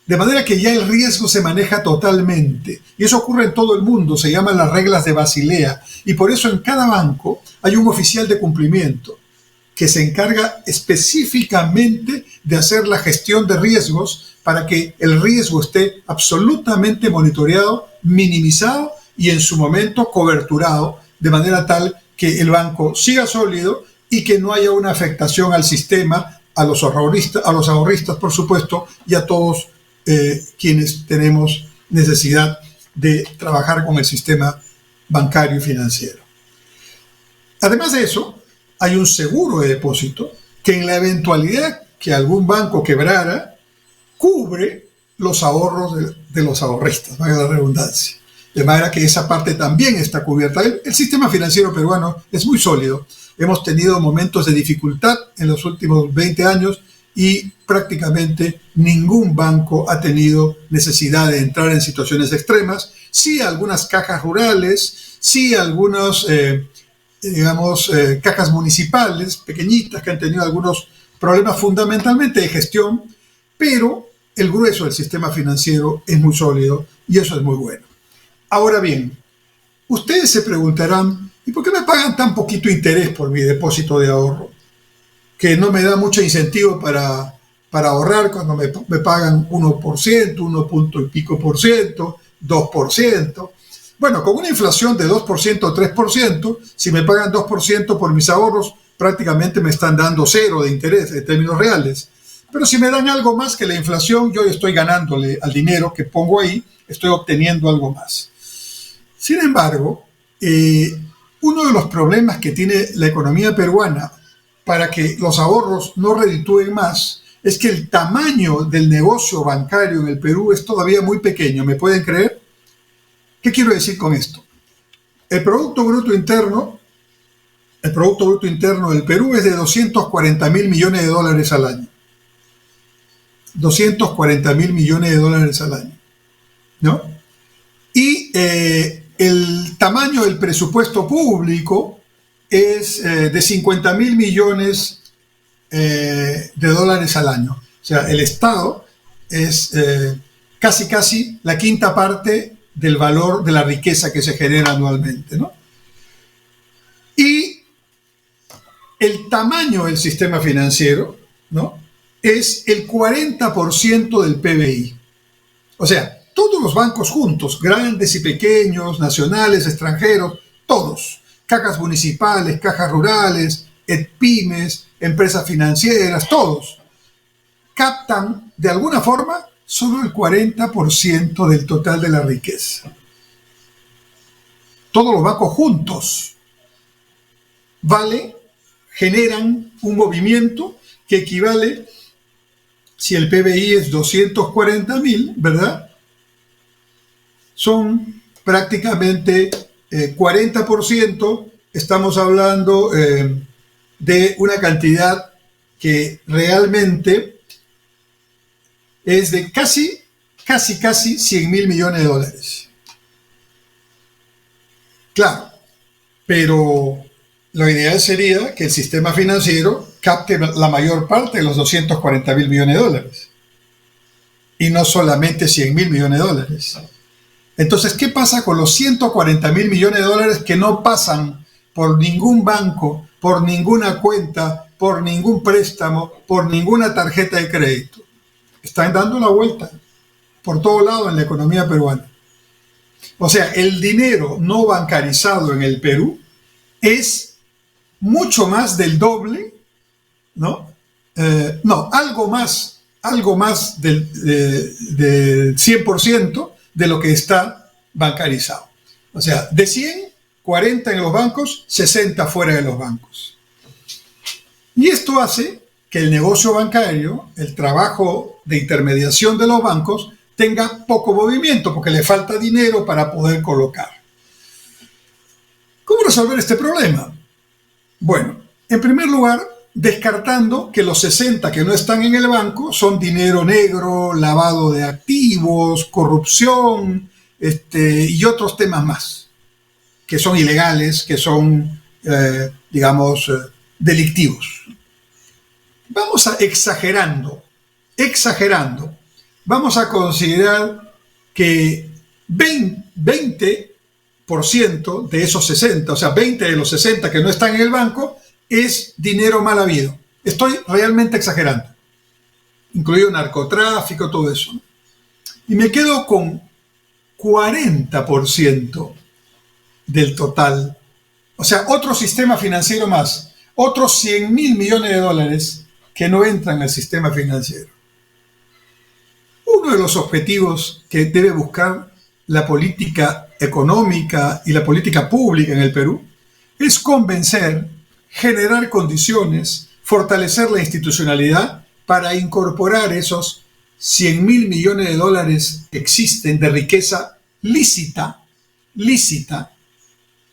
De manera que ya el riesgo se maneja totalmente. Y eso ocurre en todo el mundo, se llaman las reglas de Basilea. Y por eso en cada banco hay un oficial de cumplimiento que se encarga específicamente de hacer la gestión de riesgos para que el riesgo esté absolutamente monitoreado, minimizado y en su momento coberturado, de manera tal que el banco siga sólido y que no haya una afectación al sistema, a los ahorristas, por supuesto, y a todos quienes tenemos necesidad de trabajar con el sistema bancario y financiero. Además de eso, hay un seguro de depósito que en la eventualidad que algún banco quebrara, cubre los ahorros de los ahorristas, valga la redundancia. De manera que esa parte también está cubierta. El sistema financiero peruano es muy sólido. Hemos tenido momentos de dificultad en los últimos 20 años y prácticamente ningún banco ha tenido necesidad de entrar en situaciones extremas. Sí, algunas cajas rurales, sí, algunos, cajas municipales pequeñitas que han tenido algunos problemas fundamentalmente de gestión, pero el grueso del sistema financiero es muy sólido y eso es muy bueno. Ahora bien, ustedes se preguntarán, ¿y por qué me pagan tan poquito interés por mi depósito de ahorro? Que no me da mucho incentivo para ahorrar cuando me pagan 1%, 1 punto y pico por ciento, 2%. Bueno, con una inflación de 2% o 3%, si me pagan 2% por mis ahorros, prácticamente me están dando cero de interés en términos reales. Pero si me dan algo más que la inflación, yo estoy ganándole al dinero que pongo ahí, estoy obteniendo algo más. Sin embargo, uno de los problemas que tiene la economía peruana para que los ahorros no reditúen más es que el tamaño del negocio bancario en el Perú es todavía muy pequeño. ¿Me pueden creer? ¿Qué quiero decir con esto? El Producto Bruto Interno del Perú es de 240.000 millones de dólares al año. 240.000 millones de dólares al año, ¿no? Y el tamaño del presupuesto público es de 50.000 millones de dólares al año. O sea, el Estado es casi la quinta parte del valor de la riqueza que se genera anualmente, ¿no? Y el tamaño del sistema financiero, ¿no?, es el 40% del PBI. O sea, todos los bancos juntos, grandes y pequeños, nacionales, extranjeros, todos, cajas municipales, cajas rurales, pymes, empresas financieras, todos, captan de alguna forma solo el 40% del total de la riqueza. Todos los bancos juntos generan un movimiento que equivale, si el PBI es 240.000, ¿verdad?, son prácticamente 40%, estamos hablando de una cantidad que realmente es de casi 100.000 millones de dólares. Claro, pero lo ideal sería que el sistema financiero capte la mayor parte de los 240.000 millones de dólares y no solamente 100.000 millones de dólares. Entonces, ¿qué pasa con los 140.000 millones de dólares que no pasan por ningún banco, por ninguna cuenta, por ningún préstamo, por ninguna tarjeta de crédito? Están dando la vuelta por todo lado en la economía peruana. O sea, el dinero no bancarizado en el Perú es mucho más del doble, ¿no? Algo más del 100% de lo que está bancarizado. O sea, de 100, 40 en los bancos, 60 fuera de los bancos. Y esto hace que el negocio bancario, el trabajo de intermediación de los bancos, tenga poco movimiento porque le falta dinero para poder colocar. ¿Cómo resolver este problema? Bueno, en primer lugar, descartando que los 60 que no están en el banco son dinero negro, lavado de activos, corrupción, y otros temas más, que son ilegales, que son, delictivos. Vamos a exagerando, vamos a considerar que 20% de esos 60, o sea, 20 de los 60 que no están en el banco, es dinero mal habido. Estoy realmente exagerando, incluido narcotráfico, todo eso. Y me quedo con 40% del total. O sea, otro sistema financiero más, otros 100.000 millones de dólares que no entran al sistema financiero. Uno de los objetivos que debe buscar la política económica y la política pública en el Perú es convencer, generar condiciones, fortalecer la institucionalidad para incorporar esos 100.000 millones de dólares que existen de riqueza lícita,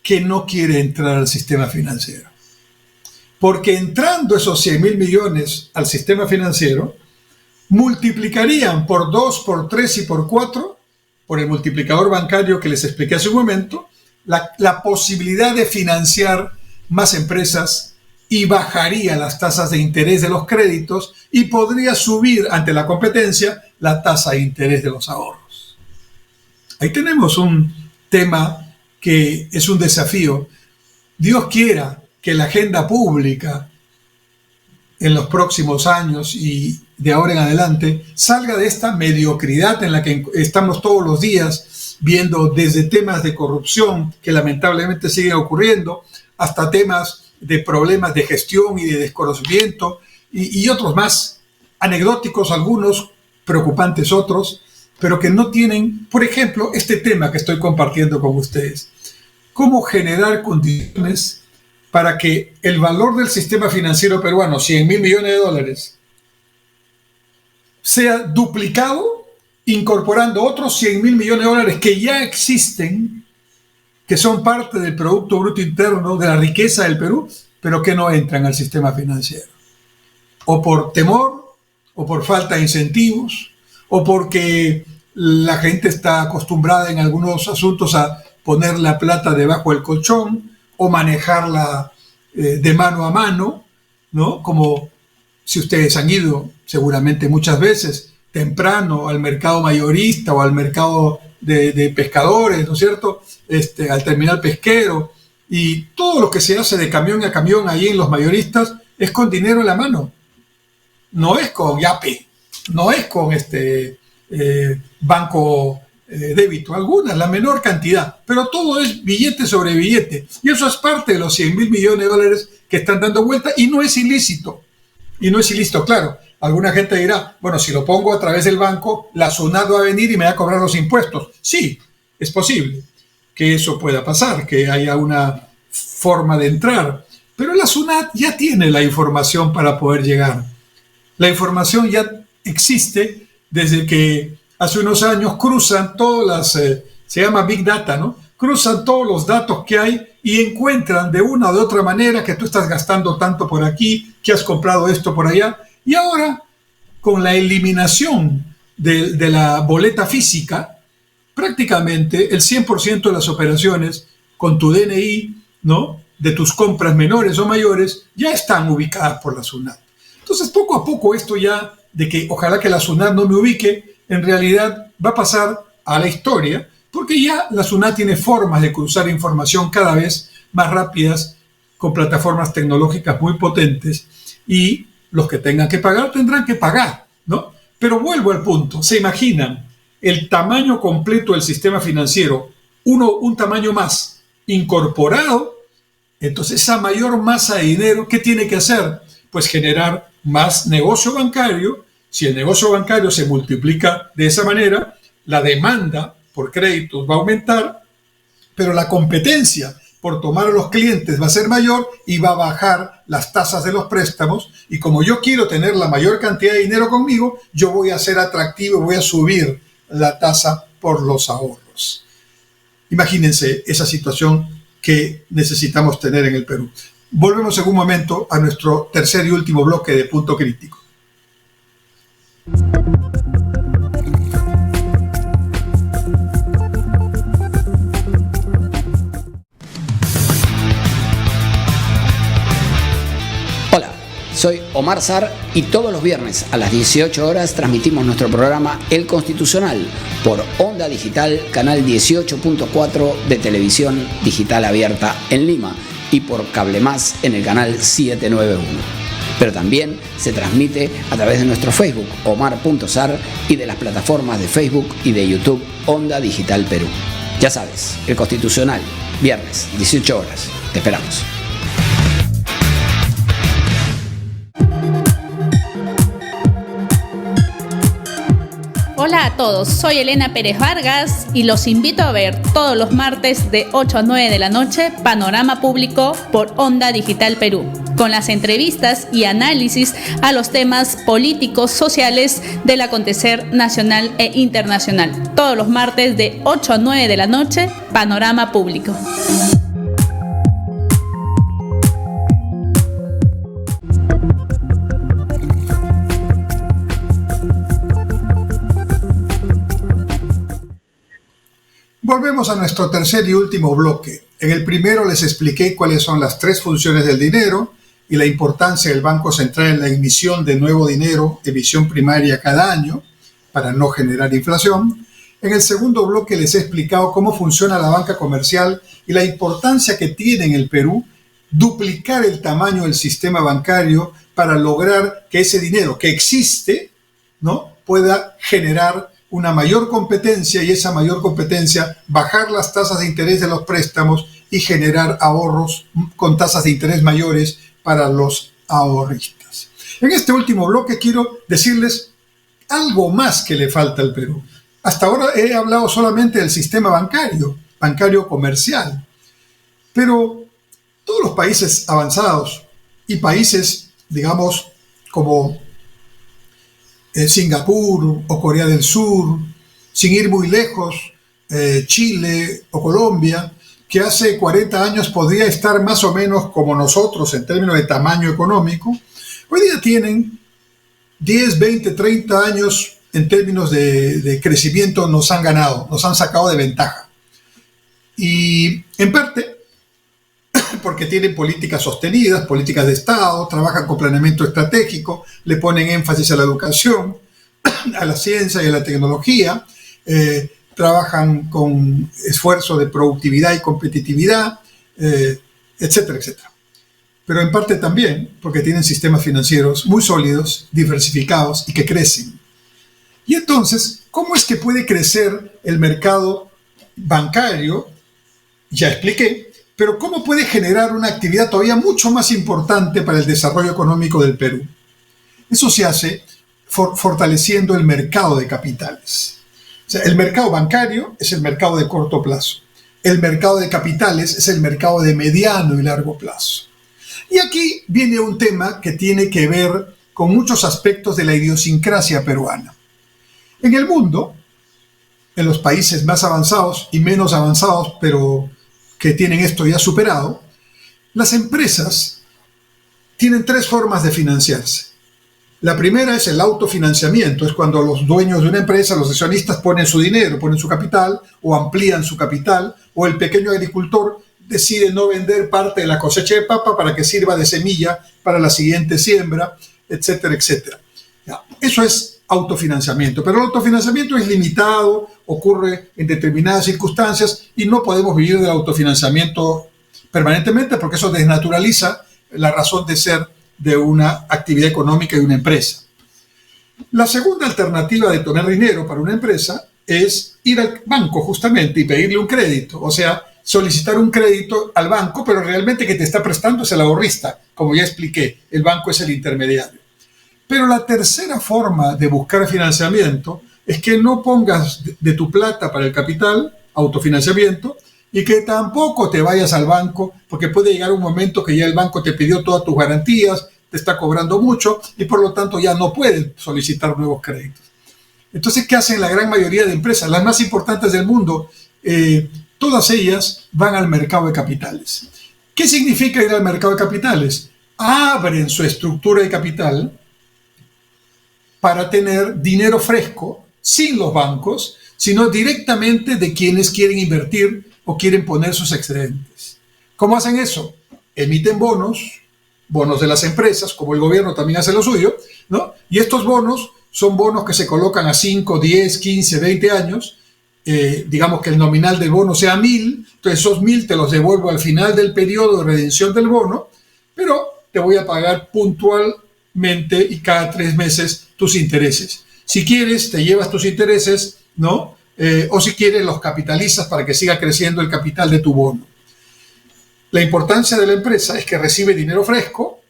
que no quiere entrar al sistema financiero. Porque entrando esos 100.000 millones al sistema financiero, multiplicarían por 2, por 3 y por 4, por el multiplicador bancario que les expliqué hace un momento, la posibilidad de financiar más empresas y bajaría las tasas de interés de los créditos y podría subir ante la competencia la tasa de interés de los ahorros. Ahí tenemos un tema que es un desafío. Dios quiera que la agenda pública en los próximos años y de ahora en adelante salga de esta mediocridad en la que estamos todos los días viendo, desde temas de corrupción que lamentablemente siguen ocurriendo hasta temas de problemas de gestión y de desconocimiento y otros más, anecdóticos algunos, preocupantes otros, pero que no tienen, por ejemplo, este tema que estoy compartiendo con ustedes. ¿Cómo generar condiciones para que el valor del sistema financiero peruano, 100.000 millones de dólares, sea duplicado incorporando otros 100.000 millones de dólares que ya existen, que son parte del Producto Bruto Interno, de la riqueza del Perú, pero que no entran al sistema financiero? O por temor, o por falta de incentivos, o porque la gente está acostumbrada en algunos asuntos a poner la plata debajo del colchón, o manejarla de mano a mano, ¿no? Como si ustedes han ido seguramente muchas veces temprano al mercado mayorista o al mercado de pescadores, ¿no es cierto? Al terminal pesquero, y todo lo que se hace de camión a camión ahí en los mayoristas es con dinero en la mano. No es con Yape, no es con banco débito, algunas, la menor cantidad, pero todo es billete sobre billete, y eso es parte de los 100.000 millones de dólares que están dando vuelta, y no es ilícito, claro. Alguna gente dirá, bueno, si lo pongo a través del banco, la SUNAT va a venir y me va a cobrar los impuestos. Sí, es posible que eso pueda pasar, que haya una forma de entrar, pero la SUNAT ya tiene la información para poder llegar. La información ya existe desde que hace unos años cruzan todas las, se llama Big Data, ¿no? Cruzan todos los datos que hay y encuentran de una o de otra manera que tú estás gastando tanto por aquí, que has comprado esto por allá. Y ahora, con la eliminación de la boleta física, prácticamente el 100% de las operaciones con tu DNI, ¿no?, de tus compras menores o mayores, ya están ubicadas por la SUNAT. Entonces, poco a poco esto ya, de que ojalá que la SUNAT no me ubique, en realidad va a pasar a la historia, porque ya la SUNAT tiene formas de cruzar información cada vez más rápidas, con plataformas tecnológicas muy potentes, y los que tengan que pagar tendrán que pagar, ¿no? Pero vuelvo al punto, ¿se imaginan el tamaño completo del sistema financiero, un tamaño más incorporado? Entonces, esa mayor masa de dinero, ¿qué tiene que hacer? Pues generar más negocio bancario. Si el negocio bancario se multiplica de esa manera, la demanda por créditos va a aumentar, pero la competencia por tomar a los clientes va a ser mayor y va a bajar las tasas de los préstamos. Y como yo quiero tener la mayor cantidad de dinero conmigo, yo voy a ser atractivo y voy a subir la tasa por los ahorros. Imagínense esa situación que necesitamos tener en el Perú. Volvemos en un momento a nuestro tercer y último bloque de Punto Crítico. Hola, soy Omar Sar y todos los viernes a las 18 horas transmitimos nuestro programa El Constitucional por Onda Digital, canal 18.4 de televisión digital abierta en Lima y por Cable Más en el canal 791. Pero también se transmite a través de nuestro Facebook Omar.Sar y de las plataformas de Facebook y de YouTube Onda Digital Perú. Ya sabes, El Constitucional, viernes, 18 horas. Te esperamos. Hola a todos, soy Elena Pérez Vargas y los invito a ver todos los martes de 8 a 9 de la noche Panorama Público por Onda Digital Perú, con las entrevistas y análisis a los temas políticos, sociales del acontecer nacional e internacional. Todos los martes de 8 a 9 de la noche, Panorama Público. Volvemos a nuestro tercer y último bloque. En el primero les expliqué cuáles son las tres funciones del dinero y la importancia del Banco Central en la emisión de nuevo dinero, emisión primaria cada año, para no generar inflación. En el segundo bloque les he explicado cómo funciona la banca comercial y la importancia que tiene en el Perú duplicar el tamaño del sistema bancario para lograr que ese dinero que existe, ¿no?, pueda generar una mayor competencia y esa mayor competencia bajar las tasas de interés de los préstamos y generar ahorros con tasas de interés mayores para los ahorristas. En este último bloque quiero decirles algo más que le falta al Perú. Hasta ahora he hablado solamente del sistema bancario comercial, pero todos los países avanzados y países, digamos, como Singapur o Corea del Sur, sin ir muy lejos, Chile o Colombia, que hace 40 años podría estar más o menos como nosotros en términos de tamaño económico, hoy día tienen 10, 20, 30 años en términos de crecimiento, nos han ganado, nos han sacado de ventaja. Y en parte porque tienen políticas sostenidas, políticas de Estado, trabajan con planeamiento estratégico, le ponen énfasis a la educación, a la ciencia y a la tecnología, trabajan con esfuerzo de productividad y competitividad, etcétera, etcétera. Pero en parte también porque tienen sistemas financieros muy sólidos, diversificados y que crecen. Y entonces, ¿cómo es que puede crecer el mercado bancario? Ya expliqué. Pero ¿cómo puede generar una actividad todavía mucho más importante para el desarrollo económico del Perú? Eso se hace fortaleciendo el mercado de capitales. O sea, el mercado bancario es el mercado de corto plazo. El mercado de capitales es el mercado de mediano y largo plazo. Y aquí viene un tema que tiene que ver con muchos aspectos de la idiosincrasia peruana. En el mundo, en los países más avanzados y menos avanzados, pero que tienen esto ya superado, las empresas tienen tres formas de financiarse. La primera es el autofinanciamiento, es cuando los dueños de una empresa, los accionistas, ponen su dinero, ponen su capital o amplían su capital, o el pequeño agricultor decide no vender parte de la cosecha de papa para que sirva de semilla para la siguiente siembra, etcétera, etcétera. Ya, eso es autofinanciamiento, pero el autofinanciamiento es limitado, ocurre en determinadas circunstancias y no podemos vivir del autofinanciamiento permanentemente porque eso desnaturaliza la razón de ser de una actividad económica y una empresa. La segunda alternativa de tener dinero para una empresa es ir al banco justamente y pedirle un crédito, o sea, solicitar un crédito al banco, pero realmente que te está prestando es el ahorrista, como ya expliqué, el banco es el intermediario. Pero la tercera forma de buscar financiamiento es que no pongas de tu plata para el capital, autofinanciamiento, y que tampoco te vayas al banco, porque puede llegar un momento que ya el banco te pidió todas tus garantías, te está cobrando mucho y por lo tanto ya no puedes solicitar nuevos créditos. Entonces, ¿qué hacen la gran mayoría de empresas? Las más importantes del mundo, todas ellas van al mercado de capitales. ¿Qué significa ir al mercado de capitales? Abren su estructura de capital para tener dinero fresco, sin los bancos, sino directamente de quienes quieren invertir o quieren poner sus excedentes. ¿Cómo hacen eso? Emiten bonos de las empresas, como el gobierno también hace lo suyo, ¿no? Y estos bonos son bonos que se colocan a 5, 10, 15, 20 años, digamos que el nominal del bono sea 1.000, entonces esos 1.000 te los devuelvo al final del periodo de redención del bono, pero te voy a pagar puntualmente y cada 3 meses tus intereses. Si quieres, te llevas tus intereses, ¿no? O si quieres, los capitalizas para que siga creciendo el capital de tu bono. La importancia de la empresa es que recibe dinero fresco,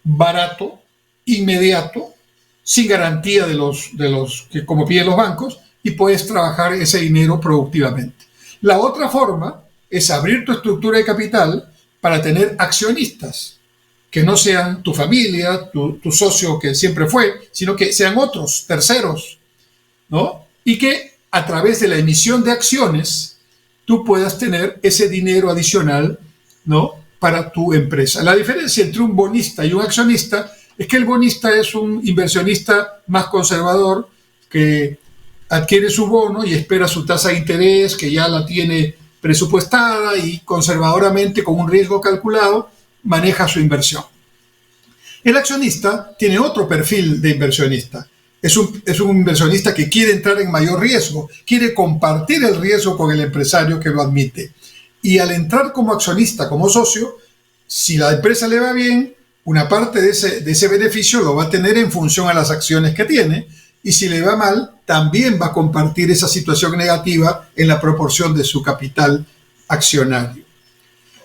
barato, inmediato, sin garantía de los que como piden los bancos, y puedes trabajar ese dinero productivamente. La otra forma es abrir tu estructura de capital para tener accionistas, que no sean tu familia, tu socio que siempre fue, sino que sean otros, terceros, ¿no? Y que a través de la emisión de acciones tú puedas tener ese dinero adicional, ¿no?, para tu empresa. La diferencia entre un bonista y un accionista es que el bonista es un inversionista más conservador que adquiere su bono y espera su tasa de interés, que ya la tiene presupuestada, y conservadoramente, con un riesgo calculado, maneja su inversión. El accionista tiene otro perfil de inversionista. Es un inversionista que quiere entrar en mayor riesgo, quiere compartir el riesgo con el empresario que lo admite. Y al entrar como accionista, como socio, si la empresa le va bien, una parte de ese beneficio lo va a tener en función a las acciones que tiene, y si le va mal, también va a compartir esa situación negativa en la proporción de su capital accionario.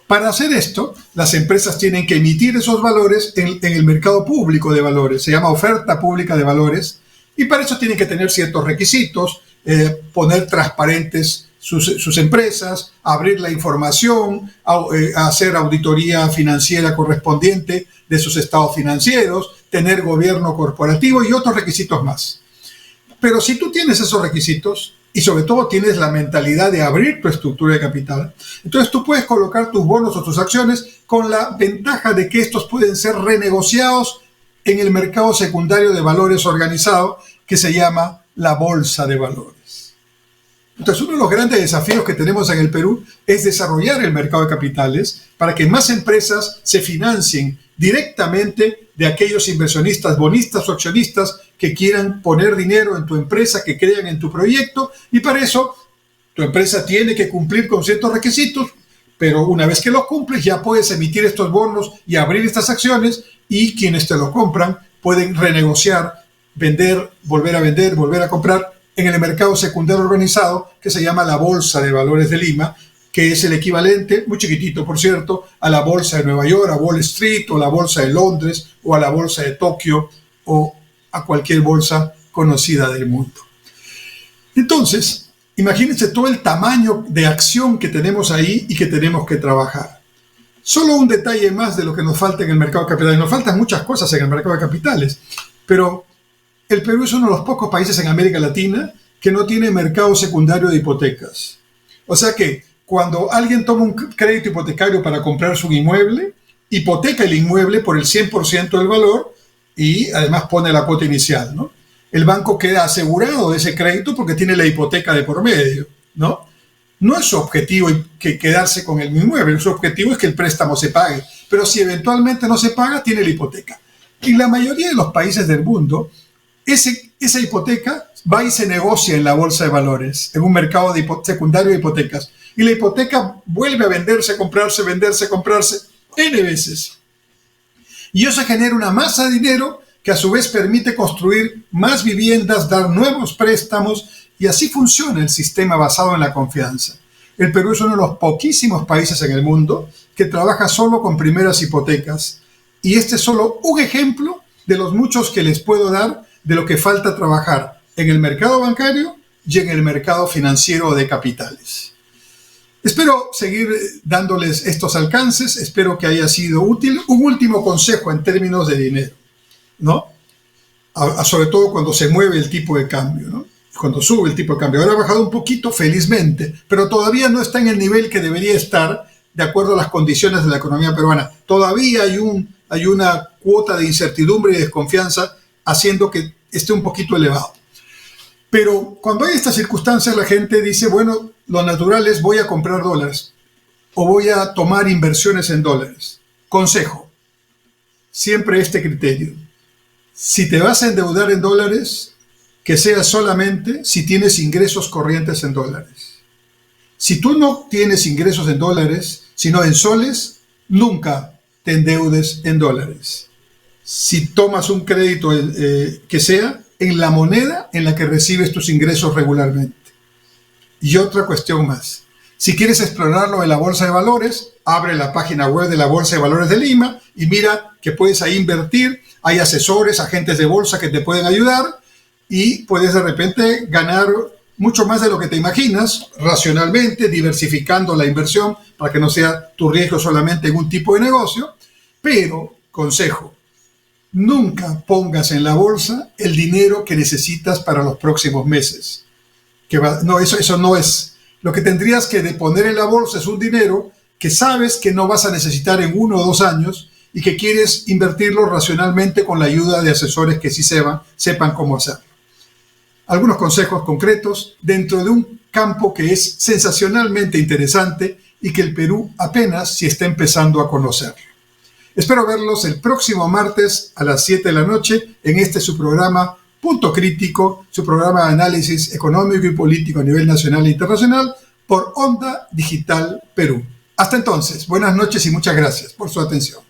Para hacer esto, las empresas tienen que emitir esos valores en el mercado público de valores, se llama oferta pública de valores, y para eso tienen que tener ciertos requisitos, poner transparentes sus empresas, abrir la información, hacer auditoría financiera correspondiente de sus estados financieros, tener gobierno corporativo y otros requisitos más. Pero si tú tienes esos requisitos y sobre todo tienes la mentalidad de abrir tu estructura de capital, entonces tú puedes colocar tus bonos o tus acciones con la ventaja de que estos pueden ser renegociados en el mercado secundario de valores organizado, que se llama la bolsa de valores. Entonces, uno de los grandes desafíos que tenemos en el Perú es desarrollar el mercado de capitales para que más empresas se financien directamente de aquellos inversionistas, bonistas o accionistas que quieran poner dinero en tu empresa, que crean en tu proyecto, y para eso tu empresa tiene que cumplir con ciertos requisitos, pero una vez que los cumples ya puedes emitir estos bonos y abrir estas acciones, y quienes te lo compran pueden renegociar, vender, volver a comprar en el mercado secundario organizado, que se llama la Bolsa de Valores de Lima, que es el equivalente, muy chiquitito por cierto, a la Bolsa de Nueva York, a Wall Street, o la Bolsa de Londres, o a la Bolsa de Tokio, o a cualquier bolsa conocida del mundo. Entonces, imagínense todo el tamaño de acción que tenemos ahí y que tenemos que trabajar. Solo un detalle más de lo que nos falta en el mercado de capitales. Nos faltan muchas cosas en el mercado de capitales, pero el Perú es uno de los pocos países en América Latina que no tiene mercado secundario de hipotecas. O sea que cuando alguien toma un crédito hipotecario para comprar su inmueble, hipoteca el inmueble por el 100% del valor y además pone la cuota inicial, ¿no? El banco queda asegurado de ese crédito porque tiene la hipoteca de por medio, ¿no? No es su objetivo que quedarse con el inmueble, su objetivo es que el préstamo se pague, pero si eventualmente no se paga, tiene la hipoteca. En la mayoría de los países del mundo, esa hipoteca va y se negocia en la bolsa de valores, en un mercado secundario de hipotecas. Y la hipoteca vuelve a venderse, comprarse N veces. Y eso genera una masa de dinero que a su vez permite construir más viviendas, dar nuevos préstamos, y así funciona el sistema basado en la confianza. El Perú es uno de los poquísimos países en el mundo que trabaja solo con primeras hipotecas. Y este es solo un ejemplo de los muchos que les puedo dar de lo que falta trabajar en el mercado bancario y en el mercado financiero de capitales. Espero seguir dándoles estos alcances, espero que haya sido útil. Un último consejo en términos de dinero, ¿no? Sobre todo cuando se mueve el tipo de cambio, ¿no? Cuando sube el tipo de cambio. Ahora ha bajado un poquito, felizmente, pero todavía no está en el nivel que debería estar de acuerdo a las condiciones de la economía peruana. Todavía hay una cuota de incertidumbre y desconfianza haciendo que esté un poquito elevado. Pero cuando hay estas circunstancias, la gente dice, bueno, lo natural es voy a comprar dólares o voy a tomar inversiones en dólares. Consejo, siempre este criterio. Si te vas a endeudar en dólares, que sea solamente si tienes ingresos corrientes en dólares. Si tú no tienes ingresos en dólares, sino en soles, nunca te endeudes en dólares. Si tomas un crédito que sea en la moneda en la que recibes tus ingresos regularmente. Y otra cuestión más. Si quieres explorarlo en la Bolsa de Valores, abre la página web de la Bolsa de Valores de Lima y mira que puedes ahí invertir. Hay asesores, agentes de bolsa que te pueden ayudar y puedes de repente ganar mucho más de lo que te imaginas, racionalmente, diversificando la inversión para que no sea tu riesgo solamente en un tipo de negocio. Pero, consejo, nunca pongas en la bolsa el dinero que necesitas para los próximos meses. Eso no es. Lo que tendrías que poner en la bolsa es un dinero que sabes que no vas a necesitar en 1 o 2 años y que quieres invertirlo racionalmente con la ayuda de asesores que sí sepan cómo hacerlo. Algunos consejos concretos dentro de un campo que es sensacionalmente interesante y que el Perú apenas si está empezando a conocer. Espero verlos el próximo martes a las 7 de la noche en su programa Punto Crítico, su programa de análisis económico y político a nivel nacional e internacional por Onda Digital Perú. Hasta entonces, buenas noches y muchas gracias por su atención.